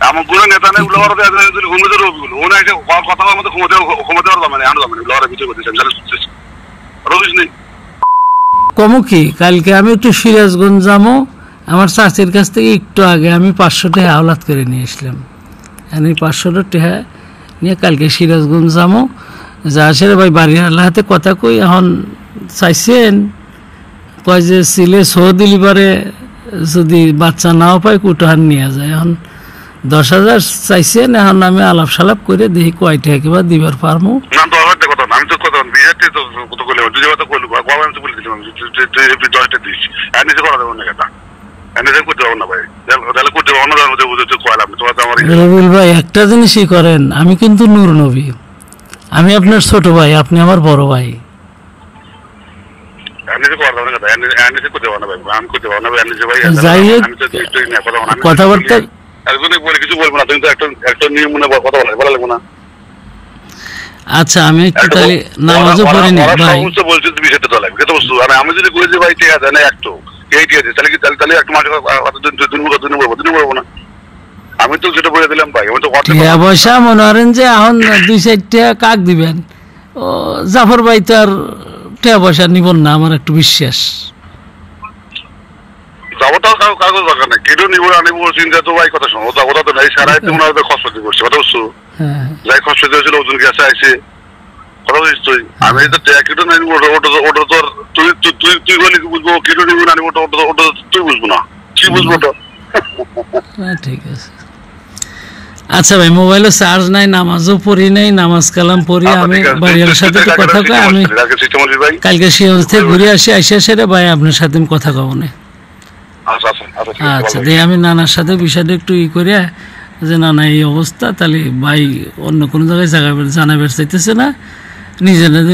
আমার কোনো নেতা নেই উল্লাহ ঘুমতে রবিগুলো ওনা এসে কথা বলার মধ্যে ঘুমাতে পারলাম মানে আনো যাবেন উল্লাহরে ভিতরে করতেছি আমি রবিস নেই কমু কি কালকে আমি একটু সিরাজগঞ্জ যাবো আমার চাচির কাছ থেকে একটু আগে আমি 500 টাকা আওলাদ করে নিয়ে আসলাম আমি 500 টাকা নিয়ে কালকে সিরাজগঞ্জ যাবো যা আসে ভাই বাড়ির হাতে কথা কই এখন চাইছেন কয় যে সিলে সহ দিলি পারে যদি বাচ্চা নাও পায় কুটহান নিয়ে যায় এখন 10,000 চাইছেন এখন আমি আলাপ সালাপ করে দেখি কয়টা একেবারে দিবার পারবো না 10,000 কথা আমি তো কথা বিয়েতে তো কত করলে দুই কথা কইলো বাবা আমি তো বলে দিলাম যে 10টা দিস এনে যে করা দেব না কথা এনে যে করতে হবে না ভাই তাহলে করতে হবে না জানো যে কইলাম তো আমার রবিউল ভাই একটা জিনিসই করেন আমি কিন্তু নূর নবী আমি আপনার ছোট ভাই আপনি আমার বড় ভাই এনে যে করা দেব না কথা এনে যে করতে হবে না ভাই আমি করতে হবে না এনে যে ভাই যাই হোক আমি তো একটুই না কথা কথাবার্তা একজনই বলে কিছু বলবো না তুমি তো একটা নিয়ম মনে কথা বলা লাগবে না আচ্ছা আমি একটু তাহলে নামাজও পড়ে নি ভাই সমস্ত বলছি তুমি সেটা তো লাগবে কত বস্তু আর আমি যদি কই যে ভাই ঠিক আছে না একটু এই ঠিক আছে তাহলে একটু মাঝে দিন বলবো না আমি তো যেটা বলে দিলাম ভাই আমি তো টাকা পয়সা মনে করেন যে এখন 2-4 টাকা কাক দিবেন ও জাফর ভাই তো আর টাকা পয়সা নিবন না আমার একটু বিশ্বাস যাবোটাও কাগজ দরকার না কেটে নিবো আনিবো চিন্তা তো ভাই কথা শোনো ওটা তো নাই সারাই তুমি ওদের খসপতি করছে কথা বুঝছো যাই খসপতি হয়েছিল ওজন গেছে আইসে কথা বুঝিস তুই আমি তো কেটে নাই ওটা তোর তুই তুই তুই বলি বুঝবো কেটে নিবো না ওটা তুই বুঝবো না কি বুঝবো ওটা ঠিক আছে আচ্ছা ভাই মোবাইলে চার্জ নাই নামাজও পড়ি নাই নামাজ কালাম পড়ি আমি বাড়ির সাথে কথা কই আমি কালকে সিরাজ থেকে ঘুরে আসি আইসা সেরে ভাই আপনার সাথে কথা কব না আচ্ছা দিয়ে আমি নানার সাথে বিষয়টা একটু করে যে নানা এই অবস্থা তাহলে ভাই অন্য কোনো জায়গায় জানাবার চাইতেছে না নিজেদের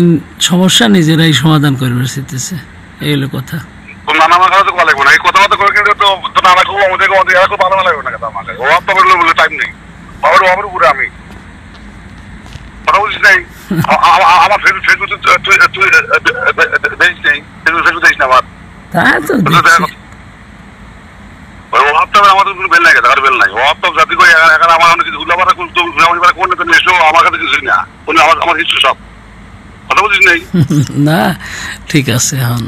সমস্যা নিজেরাই সমাধান করবার চাইতেছে এই হলো কথা নানা আমার কাছে কথা লাগবে না এই কথাবার্তা করে কিন্তু তো নানা খুব আমাদের খুব ভালো লাগবে না কথা আমাকে ও আপনার বলে টাইম নেই বাবার উপরে আমি কথা বলছিস নাই আমার ফেসবুক তুই দেখিস নেই ফেসবুক দেখিস না আমার তা তো আমাদের কোনো বেল নাই আর বেল নাই ও জাতি করে আমার অনেক কিছু উল্লাপাড়া কোন এসো আমার কাছে কিছুই না আমার কিছু সব কথা বলছিস নেই না ঠিক আছে এখন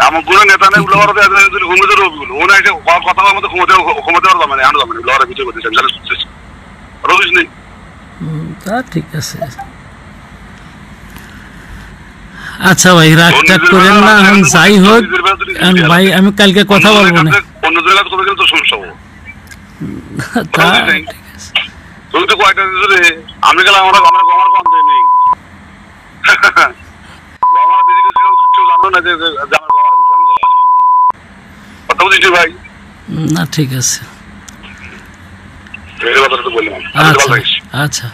আমার কোনো নেতা নেই উল্লাপাড়াতে ঘুমতে রবিগুলো ওনা এসে কথা বলার মধ্যে ঘুমাতে পারলাম মানে আনো যাবেন উল্লাপাড়া ভিতরে করতেছি আমি রবিস নেই তা ঠিক আছে আচ্ছা ভাই রাগ টাগ করেন না এখন যাই হোক ভাই আমি কালকে কথা বলবো না অন্য জায়গায় কথা গেলে তো সমস্যা হবো তুমি তো কয়টা দিলে আমি গেলাম আমার কম দেয় নেই আমার দিদিকে কেউ জানো না যে কথা বলছি ভাই না ঠিক আছে এই কথাটা তো বললাম আচ্ছা